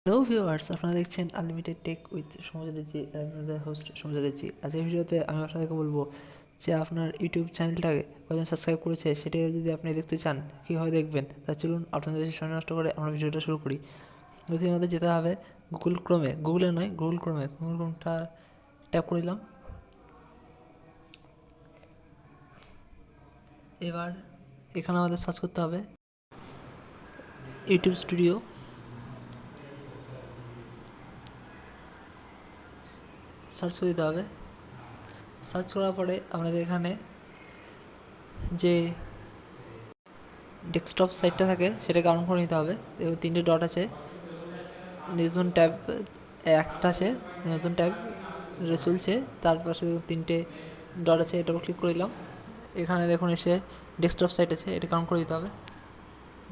Hello viewers, আপনারা দেখছেন unlimited take with সমঝোতা জি। আমি আপনাদের হোস্ট সমঝোতা জি। আজকের ভিডিওতে আমি আপনাদেরকে বলবো যে আপনার ইউটিউব চ্যানেলটাকে কজন সাবস্ক্রাইব করেছে সেটা যদি আপনি দেখতে চান কীভাবে দেখবেন, তা চলুন আপনাদের বেশি সময় নষ্ট করে আমরা ভিডিওটা শুরু করি। প্রথমে আমাদের যেতে হবে গুগল ক্রোমে, গুগল ক্রোমটা ট্যাপ করে দিলাম। এবার এখানে আমাদের সার্চ করতে হবে ইউটিউব স্টুডিও। সার্চ করে দিতে হবে। সার্চ করার পরে আপনাদের এখানে যে ডেস্কটপ সাইটটা থাকে সেটাকে অন করে নিতে হবে। দেখুন 3টে ডট আছে, নতুন ট্যাব একটা আছে, নতুন ট্যাব চলছে, তার পাশে দেখুন 3টে ডট আছে, এটাও ক্লিক করে দিলাম। এখানে দেখুন এসে ডেস্কটপ সাইট আছে, এটাকে অন করে দিতে হবে।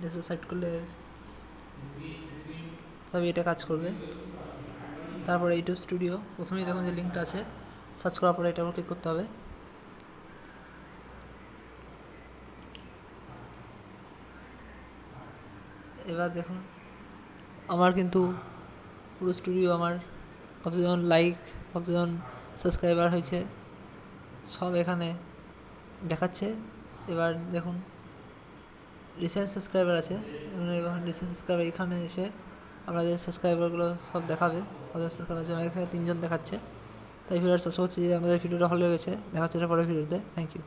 ডেস্কটপ সাইট করলে তবে এটা কাজ করবে। তারপরে ইউটিউব স্টুডিও প্রথমেই দেখুন যে লিঙ্কটা আছে, সার্চ করার পরে এটাও ক্লিক করতে হবে। এবার দেখুন আমার কিন্তু পুরো স্টুডিও, আমার কতজন লাইক, কতজন সাবস্ক্রাইবার হয়েছে সব এখানে দেখাচ্ছে। এবার দেখুন রিসেন্ট সাবস্ক্রাইবার আছে, এবার রিসেন্ট সাবস্ক্রাইবার এখানে এসে আপনাদের সাবস্ক্রাইবারগুলো সব দেখাবে। কতজন সাবস্ক্রাইবার আছে, আমার এখানে 3জন দেখাচ্ছে। তাই ভিডিওটা আশা করছি যে আমাদের ভিডিওটা ভালো লেগেছে। দেখা হচ্ছে পরের ভিডিওতে। Thank you.